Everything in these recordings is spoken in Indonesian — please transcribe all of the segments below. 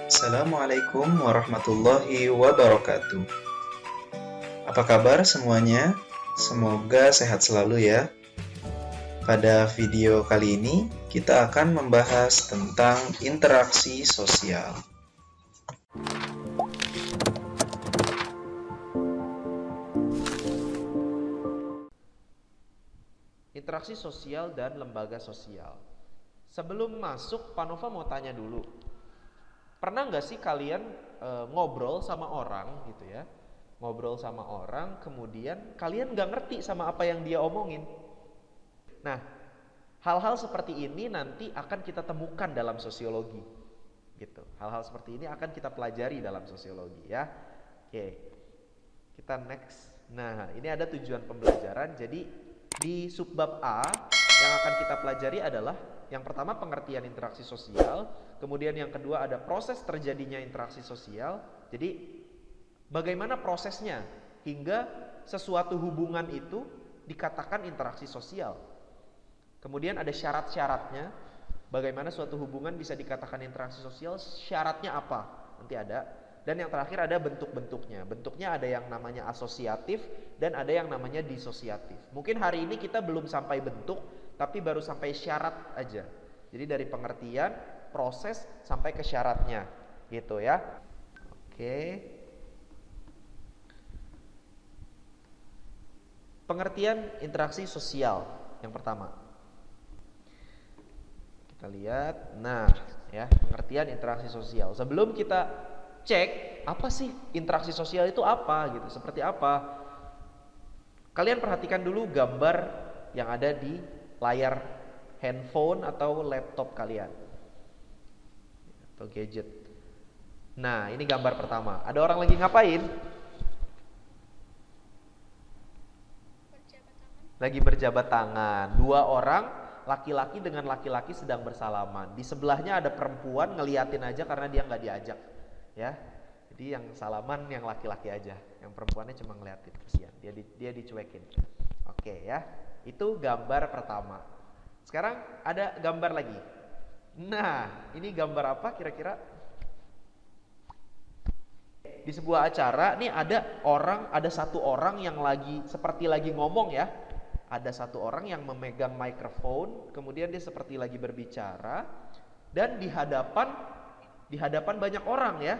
Assalamualaikum warahmatullahi wabarakatuh. Apa kabar semuanya? Semoga sehat selalu ya. Pada video kali ini, kita akan membahas tentang interaksi sosial. Interaksi sosial dan lembaga sosial. Sebelum masuk, Pak Nova mau tanya dulu. Pernah nggak sih kalian ngobrol sama orang gitu ya? Ngobrol sama orang, kemudian kalian nggak ngerti sama apa yang dia omongin. Nah, hal-hal seperti ini nanti akan kita temukan dalam sosiologi. Gitu. Hal-hal seperti ini akan kita pelajari dalam sosiologi ya. Oke. Kita next. Nah, ini ada tujuan pembelajaran. Jadi di subbab A yang akan kita pelajari adalah yang pertama pengertian interaksi sosial, kemudian yang kedua ada proses terjadinya interaksi sosial. Jadi bagaimana prosesnya hingga sesuatu hubungan itu dikatakan interaksi sosial. Kemudian ada syarat-syaratnya, bagaimana suatu hubungan bisa dikatakan interaksi sosial, syaratnya apa? Nanti ada. Dan yang terakhir ada bentuk-bentuknya. Bentuknya ada yang namanya asosiatif dan ada yang namanya disosiatif. Mungkin hari ini kita belum sampai bentuk, tapi baru sampai syarat aja. Jadi dari pengertian, proses sampai ke syaratnya, gitu ya. Oke. Pengertian interaksi sosial yang pertama. Kita lihat. Nah, ya, pengertian interaksi sosial. Sebelum kita cek apa sih interaksi sosial itu apa gitu, seperti apa. Kalian perhatikan dulu gambar yang ada di layar handphone atau laptop kalian atau gadget. Nah, ini gambar pertama. Ada orang lagi ngapain? Lagi berjabat tangan. Dua orang, laki-laki dengan laki-laki sedang bersalaman. Di sebelahnya ada perempuan ngeliatin aja karena dia nggak diajak. Ya, jadi yang salaman yang laki-laki aja, yang perempuannya cuma ngeliatin, kesian, dia dicuekin. Oke ya, itu gambar pertama. Sekarang ada gambar lagi. Nah, ini gambar apa kira-kira? Di sebuah acara, nih ada satu orang yang seperti lagi ngomong ya. Ada satu orang yang memegang microphone, kemudian dia seperti lagi berbicara, dan di hadapan banyak orang ya.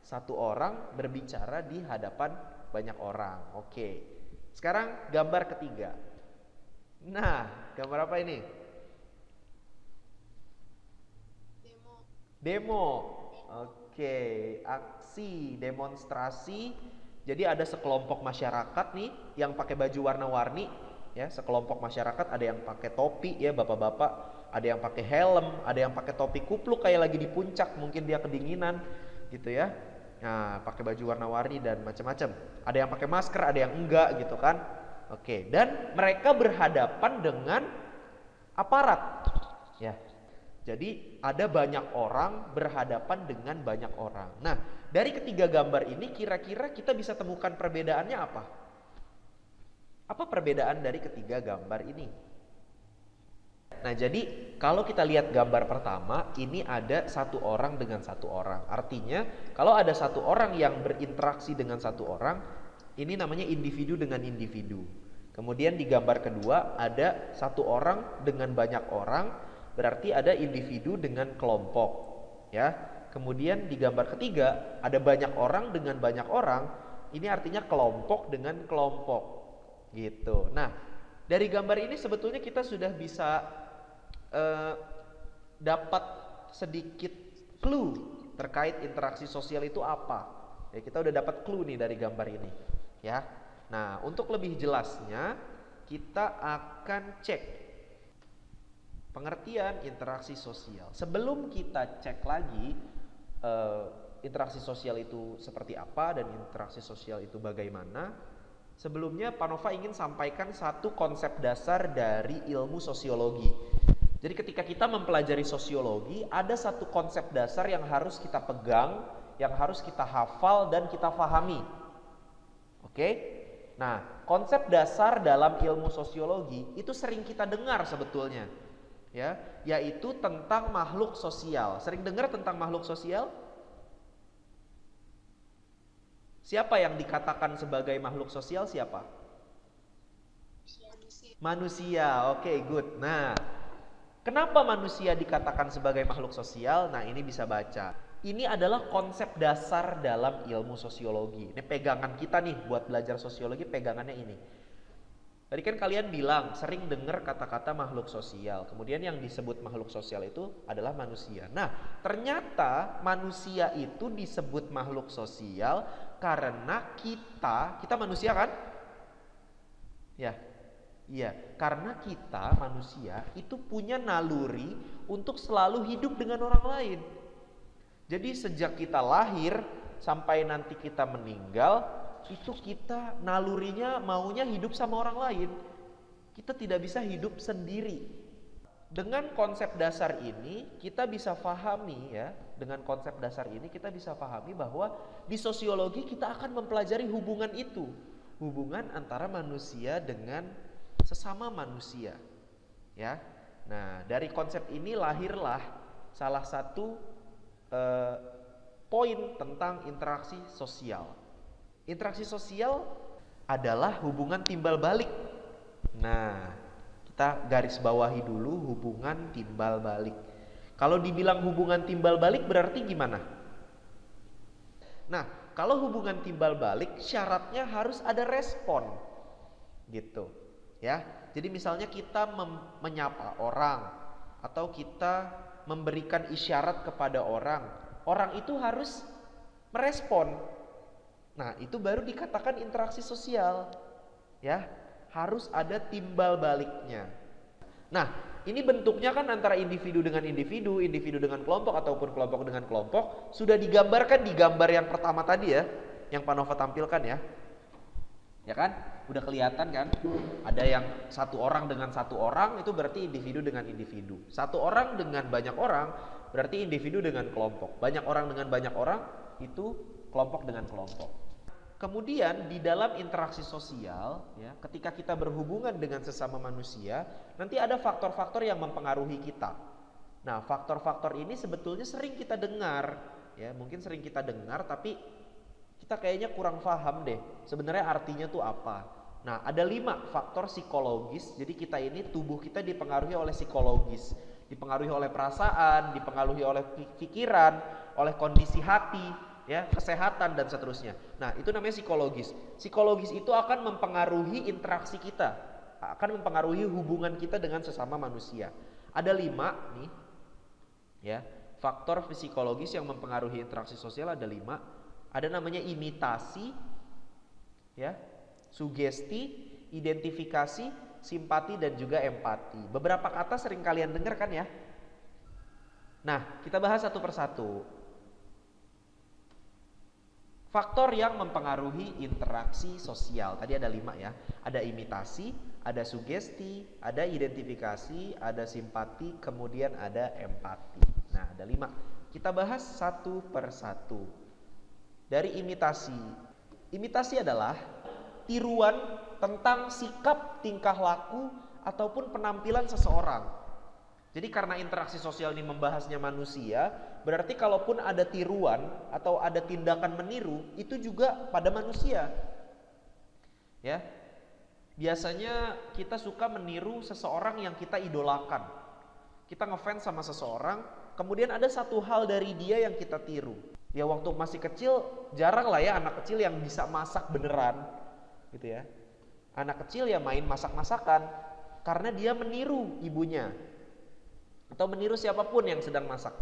Satu orang berbicara di hadapan banyak orang. Oke. Sekarang gambar ketiga. Nah, gambar apa ini? Demo. Oke, aksi, demonstrasi. Jadi ada sekelompok masyarakat nih yang pakai baju warna-warni ya, sekelompok masyarakat, ada yang pakai topi ya, bapak-bapak, ada yang pakai helm, ada yang pakai topi kupluk kayak lagi di puncak, mungkin dia kedinginan gitu ya. Nah, pakai baju warna-warni dan macam-macam. Ada yang pakai masker, ada yang enggak gitu kan. Oke, dan mereka berhadapan dengan aparat. Ya. Jadi ada banyak orang berhadapan dengan banyak orang. Nah, dari ketiga gambar ini kira-kira kita bisa temukan perbedaannya apa? Apa perbedaan dari ketiga gambar ini? Nah, jadi kalau kita lihat gambar pertama, ini ada satu orang dengan satu orang. Artinya, kalau ada satu orang yang berinteraksi dengan satu orang, ini namanya individu dengan individu. Kemudian di gambar kedua, ada satu orang dengan banyak orang, berarti ada individu dengan kelompok. Ya. Kemudian di gambar ketiga, ada banyak orang dengan banyak orang, ini artinya kelompok dengan kelompok. Gitu. Nah, dari gambar ini sebetulnya kita sudah bisa dapat sedikit clue terkait interaksi sosial itu apa. Ya, kita udah dapat clue nih dari gambar ini, ya. Nah, untuk lebih jelasnya kita akan cek pengertian interaksi sosial. Sebelum kita cek lagi interaksi sosial itu seperti apa dan interaksi sosial itu bagaimana, sebelumnya Pak Nova ingin sampaikan satu konsep dasar dari ilmu sosiologi. Jadi ketika kita mempelajari sosiologi, ada satu konsep dasar yang harus kita pegang, yang harus kita hafal dan kita pahami. Oke? Nah, konsep dasar dalam ilmu sosiologi itu sering kita dengar sebetulnya. Ya, yaitu tentang makhluk sosial. Sering dengar tentang makhluk sosial? Siapa yang dikatakan sebagai makhluk sosial siapa? Manusia. Oke, good. Nah, kenapa manusia dikatakan sebagai makhluk sosial? Nah, ini bisa baca. Ini adalah konsep dasar dalam ilmu sosiologi. Ini pegangan kita nih buat belajar sosiologi, pegangannya ini. Tadi kan kalian bilang sering dengar kata-kata makhluk sosial. Kemudian yang disebut makhluk sosial itu adalah manusia. Nah, ternyata manusia itu disebut makhluk sosial karena kita manusia kan? Ya. Iya, karena kita manusia itu punya naluri untuk selalu hidup dengan orang lain. Jadi sejak kita lahir sampai nanti kita meninggal, itu kita nalurinya maunya hidup sama orang lain. Kita tidak bisa hidup sendiri. Dengan konsep dasar ini kita bisa pahami ya, dengan konsep dasar ini kita bisa pahami bahwa di sosiologi kita akan mempelajari hubungan itu. Hubungan antara manusia dengan sesama manusia, ya. Nah, dari konsep ini lahirlah salah satu poin tentang interaksi sosial. Interaksi sosial adalah hubungan timbal balik. Nah, kita garis bawahi dulu hubungan timbal balik. Kalau dibilang hubungan timbal balik berarti gimana? Nah, kalau hubungan timbal balik syaratnya harus ada respon, gitu. Ya, jadi misalnya kita menyapa orang atau kita memberikan isyarat kepada orang, orang itu harus merespon. Nah, itu baru dikatakan interaksi sosial. Ya, harus ada timbal baliknya. Nah, ini bentuknya kan antara individu dengan individu, individu dengan kelompok ataupun kelompok dengan kelompok sudah digambarkan di gambar yang pertama tadi ya, yang Pak Nova tampilkan ya. Ya kan? Udah kelihatan kan? Ada yang satu orang dengan satu orang itu berarti individu dengan individu. Satu orang dengan banyak orang berarti individu dengan kelompok. Banyak orang dengan banyak orang itu kelompok dengan kelompok. Kemudian di dalam interaksi sosial ya, ketika kita berhubungan dengan sesama manusia, nanti ada faktor-faktor yang mempengaruhi kita. Nah, faktor-faktor ini sebetulnya sering kita dengar ya, mungkin sering kita dengar tapi kita kayaknya kurang paham deh sebenarnya artinya tuh apa. Nah, ada 5 faktor psikologis. Jadi kita ini, tubuh kita dipengaruhi oleh psikologis, dipengaruhi oleh perasaan, dipengaruhi oleh pikiran, oleh kondisi hati, ya, kesehatan dan seterusnya. Nah, itu namanya psikologis. Psikologis itu akan mempengaruhi interaksi kita, akan mempengaruhi hubungan kita dengan sesama manusia. Ada 5 nih, ya, faktor psikologis yang mempengaruhi interaksi sosial ada 5. Ada namanya imitasi, ya, sugesti, identifikasi, simpati dan juga empati. Beberapa kata sering kalian dengar kan ya. Nah, kita bahas satu persatu. Faktor yang mempengaruhi interaksi sosial tadi ada 5 ya. Ada imitasi, ada sugesti, ada identifikasi, ada simpati, kemudian ada empati. Nah, ada 5. Kita bahas satu persatu. Dari imitasi. Imitasi adalah tiruan tentang sikap, tingkah laku ataupun penampilan seseorang. Jadi karena interaksi sosial ini membahasnya manusia, berarti kalaupun ada tiruan atau ada tindakan meniru, itu juga pada manusia. Ya. Biasanya kita suka meniru seseorang yang kita idolakan. Kita ngefans sama seseorang, kemudian ada satu hal dari dia yang kita tiru. Ya waktu masih kecil jarang lah ya anak kecil yang bisa masak beneran gitu ya. Anak kecil ya main masak-masakan karena dia meniru ibunya atau meniru siapapun yang sedang masak.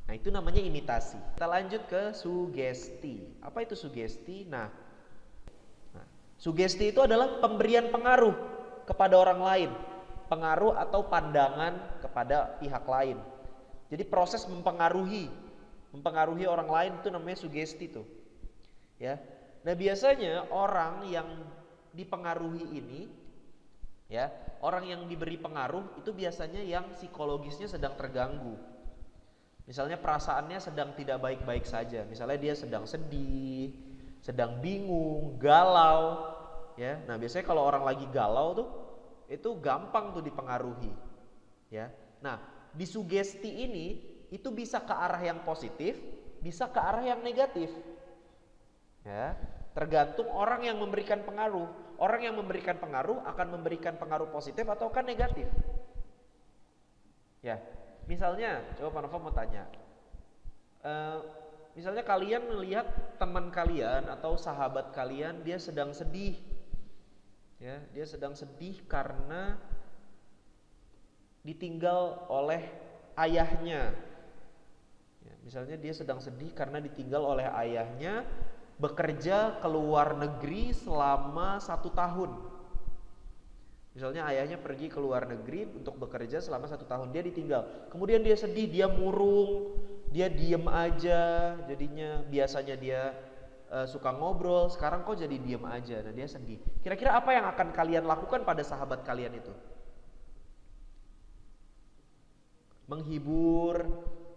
Nah, itu namanya imitasi. Kita lanjut ke sugesti. Apa itu sugesti? Nah, sugesti itu adalah pemberian pengaruh kepada orang lain, pengaruh atau pandangan kepada pihak lain. Jadi proses mempengaruhi orang lain itu namanya sugesti tuh. Ya. Nah, biasanya orang yang dipengaruhi ini ya, orang yang diberi pengaruh itu biasanya yang psikologisnya sedang terganggu. Misalnya perasaannya sedang tidak baik-baik saja. Misalnya dia sedang sedih, sedang bingung, galau, ya. Nah, biasanya kalau orang lagi galau tuh itu gampang tuh dipengaruhi. Ya. Nah, disugesti ini itu bisa ke arah yang positif, bisa ke arah yang negatif. Ya, tergantung orang yang memberikan pengaruh. Orang yang memberikan pengaruh akan memberikan pengaruh positif atau kan negatif. Ya, misalnya, coba Pak Nova mau tanya. Eh, Misalnya kalian melihat teman kalian atau sahabat kalian dia sedang sedih. Ya, dia sedang sedih karena ditinggal oleh ayahnya. Ya, misalnya dia sedang sedih karena ditinggal oleh ayahnya, bekerja ke luar negeri selama 1 tahun. Misalnya ayahnya pergi ke luar negeri untuk bekerja selama 1 tahun, dia ditinggal. Kemudian dia sedih, dia murung, dia diem aja. Jadinya biasanya dia suka ngobrol, sekarang kok jadi diem aja. Nah dia sedih. Kira-kira apa yang akan kalian lakukan pada sahabat kalian itu? Menghibur.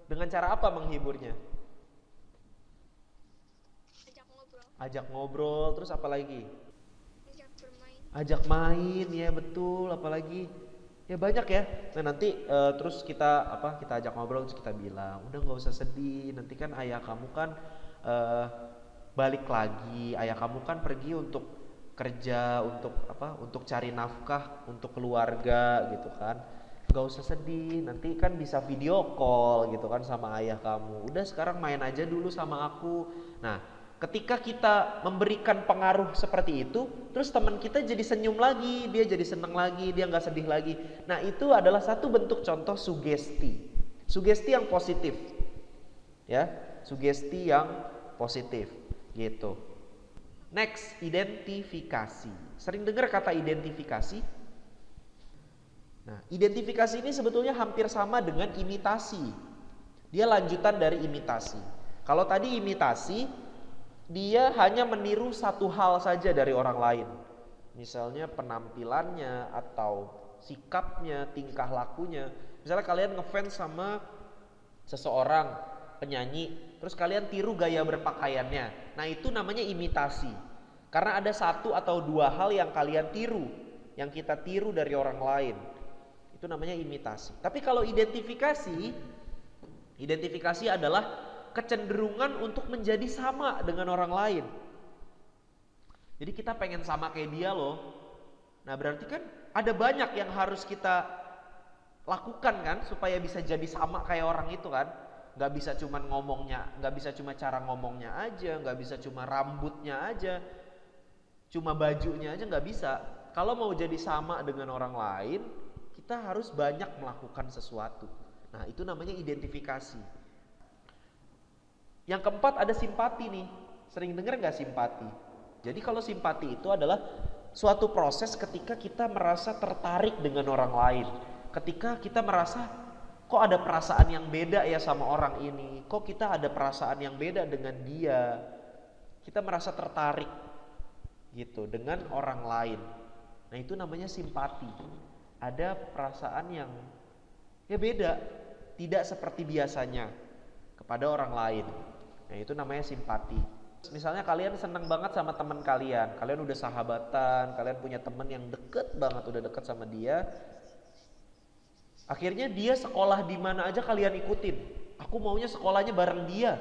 Dengan cara apa menghiburnya? Ajak ngobrol, terus apa lagi? Ajak main, ya betul, apalagi ya banyak ya. Nah nanti terus kita ajak ngobrol, terus kita bilang udah nggak usah sedih, nanti kan ayah kamu kan balik lagi, ayah kamu kan pergi untuk kerja, untuk cari nafkah untuk keluarga gitu kan. Nggak usah sedih, nanti kan bisa video call gitu kan sama ayah kamu. Udah sekarang main aja dulu sama aku. Nah, ketika kita memberikan pengaruh seperti itu, terus teman kita jadi senyum lagi, dia jadi senang lagi, dia nggak sedih lagi. Nah itu adalah satu bentuk contoh sugesti. Sugesti yang positif, ya, sugesti yang positif, gitu. Next, identifikasi. Sering dengar kata identifikasi? Nah, identifikasi ini sebetulnya hampir sama dengan imitasi. Dia lanjutan dari imitasi. Kalau tadi imitasi, dia hanya meniru satu hal saja dari orang lain. Misalnya penampilannya atau sikapnya, tingkah lakunya. Misalnya kalian ngefans sama seseorang penyanyi, terus kalian tiru gaya berpakaiannya. Nah itu namanya imitasi. Karena ada satu atau dua hal yang kalian tiru, yang kita tiru dari orang lain. Itu namanya imitasi. Tapi kalau identifikasi adalah kecenderungan untuk menjadi sama dengan orang lain. Jadi kita pengen sama kayak dia loh. Nah berarti kan ada banyak yang harus kita lakukan kan supaya bisa jadi sama kayak orang itu kan. Gak bisa cuma ngomongnya, gak bisa cuma cara ngomongnya aja, gak bisa cuma rambutnya aja, cuma bajunya aja gak bisa. Kalau mau jadi sama dengan orang lain, kita harus banyak melakukan sesuatu. Nah itu namanya identifikasi. Yang keempat ada simpati nih. Sering dengar gak simpati? Jadi kalau simpati itu adalah suatu proses ketika kita merasa tertarik dengan orang lain. Ketika kita merasa kok ada perasaan yang beda ya sama orang ini. Kok kita ada perasaan yang beda dengan dia. Kita merasa tertarik gitu dengan orang lain. Nah itu namanya simpati. Ada perasaan yang ya beda. Tidak seperti biasanya kepada orang lain. Nah itu namanya simpati. Misalnya kalian senang banget sama teman kalian, kalian udah sahabatan, kalian punya teman yang deket banget, udah deket sama dia. Akhirnya dia sekolah di mana aja kalian ikutin. Aku maunya sekolahnya bareng dia,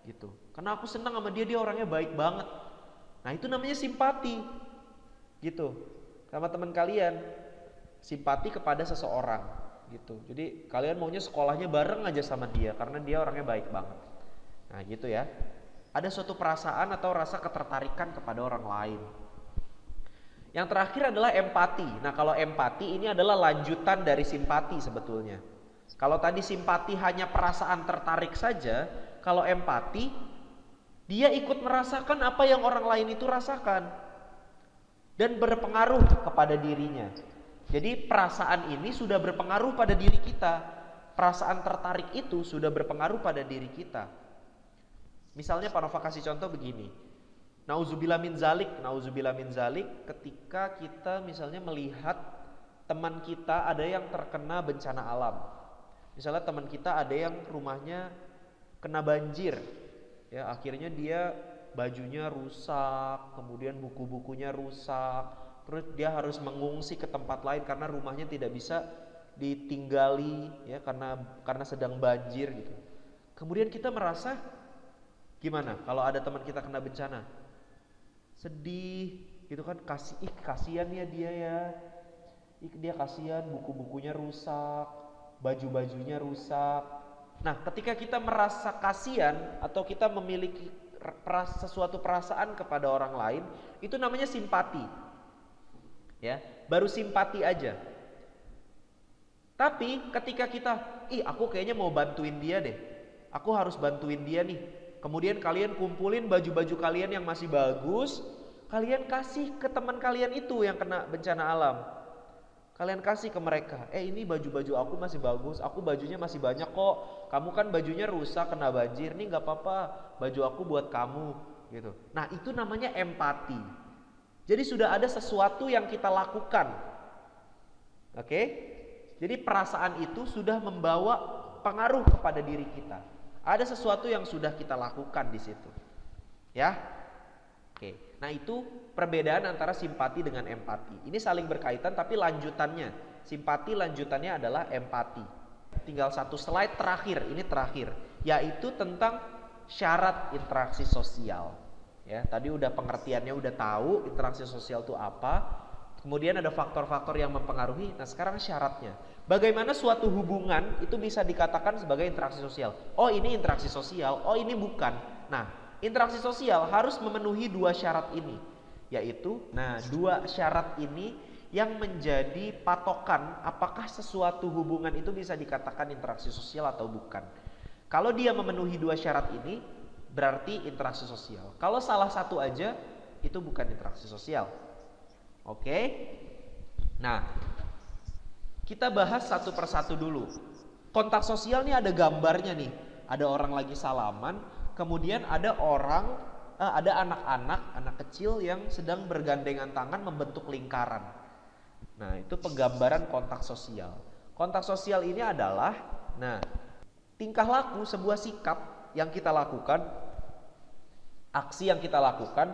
gitu. Karena aku senang sama dia, dia orangnya baik banget. Nah itu namanya simpati, gitu. Sama teman kalian, simpati kepada seseorang, gitu. Jadi kalian maunya sekolahnya bareng aja sama dia, karena dia orangnya baik banget. Nah gitu ya. Ada suatu perasaan atau rasa ketertarikan kepada orang lain. Yang terakhir adalah empati. Nah kalau empati ini adalah lanjutan dari simpati sebetulnya. Kalau tadi simpati hanya perasaan tertarik saja, kalau empati dia ikut merasakan apa yang orang lain itu rasakan dan berpengaruh kepada dirinya. Jadi perasaan ini sudah berpengaruh pada diri kita. Perasaan tertarik itu sudah berpengaruh pada diri kita. Misalnya Pak Nova kasih contoh begini. Nauzubillah min zalik, ketika kita misalnya melihat teman kita ada yang terkena bencana alam. Misalnya teman kita ada yang rumahnya kena banjir. Ya, akhirnya dia bajunya rusak, kemudian buku-bukunya rusak. Terus dia harus mengungsi ke tempat lain karena rumahnya tidak bisa ditinggali ya karena sedang banjir gitu. Kemudian kita merasa Gimana kalau ada teman kita kena bencana? Sedih gitu kan, kasihan ya dia ya. Dia kasihan, buku-bukunya rusak, baju-bajunya rusak. Nah, ketika kita merasa kasihan atau kita memiliki sesuatu perasaan kepada orang lain, itu namanya simpati. Ya, baru simpati aja. Tapi ketika kita, aku kayaknya mau bantuin dia deh. Aku harus bantuin dia nih. Kemudian kalian kumpulin baju-baju kalian yang masih bagus, kalian kasih ke teman kalian itu yang kena bencana alam. Kalian kasih ke mereka, ini baju-baju aku masih bagus, aku bajunya masih banyak kok. Kamu kan bajunya rusak kena banjir, nih gak apa-apa, baju aku buat kamu gitu. Nah, itu namanya empati. Jadi sudah ada sesuatu yang kita lakukan. Oke? Jadi perasaan itu sudah membawa pengaruh kepada diri kita. Ada sesuatu yang sudah kita lakukan di situ. Ya? Oke. Nah, itu perbedaan antara simpati dengan empati. Ini saling berkaitan tapi lanjutannya. Simpati lanjutannya adalah empati. Tinggal satu slide terakhir, ini terakhir, yaitu tentang syarat interaksi sosial. Ya, tadi udah pengertiannya udah tahu interaksi sosial itu apa. Kemudian ada faktor-faktor yang mempengaruhi. Nah, sekarang syaratnya. Bagaimana suatu hubungan itu bisa dikatakan sebagai interaksi sosial? Oh, ini interaksi sosial, oh ini bukan. Nah, interaksi sosial harus memenuhi dua syarat ini, yaitu, dua syarat ini yang menjadi patokan apakah sesuatu hubungan itu bisa dikatakan interaksi sosial atau bukan. Kalau dia memenuhi dua syarat ini, berarti interaksi sosial. Kalau salah satu aja, itu bukan interaksi sosial. Oke? Nah, kita bahas satu persatu dulu. Kontak sosial nih ada gambarnya nih. Ada orang lagi salaman, kemudian ada anak-anak, anak kecil yang sedang bergandengan tangan membentuk lingkaran. Nah, itu penggambaran kontak sosial. Kontak sosial ini adalah, tingkah laku, sebuah sikap yang kita lakukan, aksi yang kita lakukan,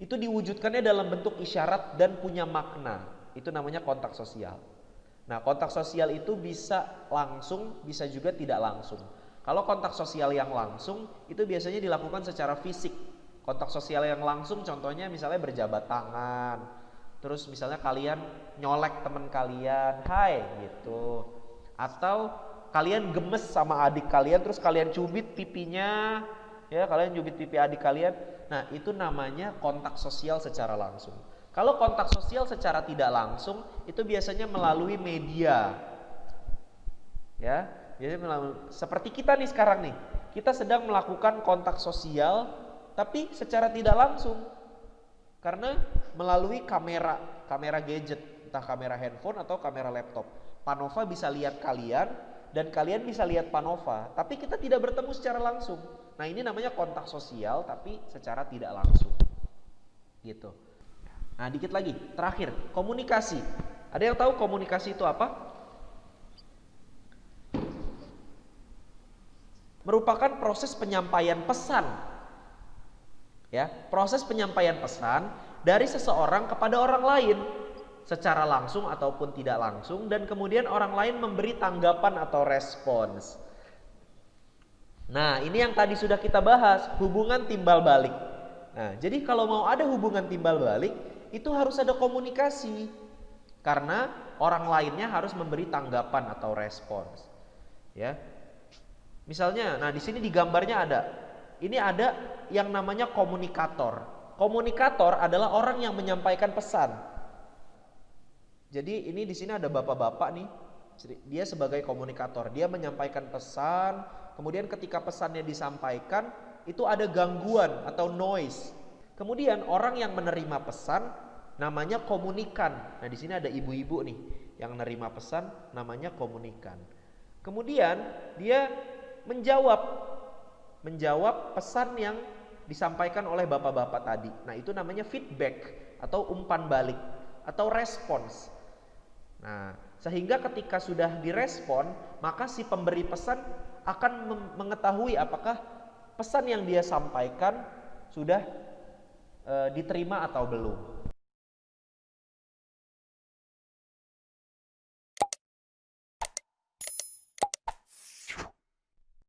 itu diwujudkannya dalam bentuk isyarat dan punya makna. Itu namanya kontak sosial. Nah, kontak sosial itu bisa langsung, bisa juga tidak langsung. Kalau kontak sosial yang langsung itu biasanya dilakukan secara fisik. Kontak sosial yang langsung contohnya misalnya berjabat tangan. Terus misalnya kalian nyolek teman kalian, hai gitu. Atau kalian gemes sama adik kalian terus kalian cubit pipinya, ya kalian cubit pipi adik kalian. Nah, itu namanya kontak sosial secara langsung. Kalau kontak sosial secara tidak langsung itu biasanya melalui media. Ya, biasanya seperti kita nih sekarang nih. Kita sedang melakukan kontak sosial tapi secara tidak langsung. Karena melalui kamera gadget, entah kamera handphone atau kamera laptop. Panova bisa lihat kalian dan kalian bisa lihat Panova, tapi kita tidak bertemu secara langsung. Nah, ini namanya kontak sosial tapi secara tidak langsung. Gitu. Nah, dikit lagi, terakhir, komunikasi. Ada yang tahu komunikasi itu apa? Merupakan proses penyampaian pesan. Ya, proses penyampaian pesan dari seseorang kepada orang lain secara langsung ataupun tidak langsung, dan kemudian orang lain memberi tanggapan atau respons. Nah, ini yang tadi sudah kita bahas, hubungan timbal balik. Nah, jadi kalau mau ada hubungan timbal balik, itu harus ada komunikasi. Karena orang lainnya harus memberi tanggapan atau respons. Ya. Misalnya, di sini di gambarnya ada. Ini ada yang namanya komunikator. Komunikator adalah orang yang menyampaikan pesan. Jadi ini di sini ada bapak-bapak nih. Dia sebagai komunikator. Dia menyampaikan pesan, kemudian ketika pesannya disampaikan, itu ada gangguan atau noise. Kemudian orang yang menerima pesan namanya komunikan. Nah, di sini ada ibu-ibu nih yang menerima pesan namanya komunikan. Kemudian dia menjawab pesan yang disampaikan oleh bapak-bapak tadi. Nah, itu namanya feedback atau umpan balik atau respons. Nah, sehingga ketika sudah direspon, maka si pemberi pesan akan mengetahui apakah pesan yang dia sampaikan sudah diterima atau belum.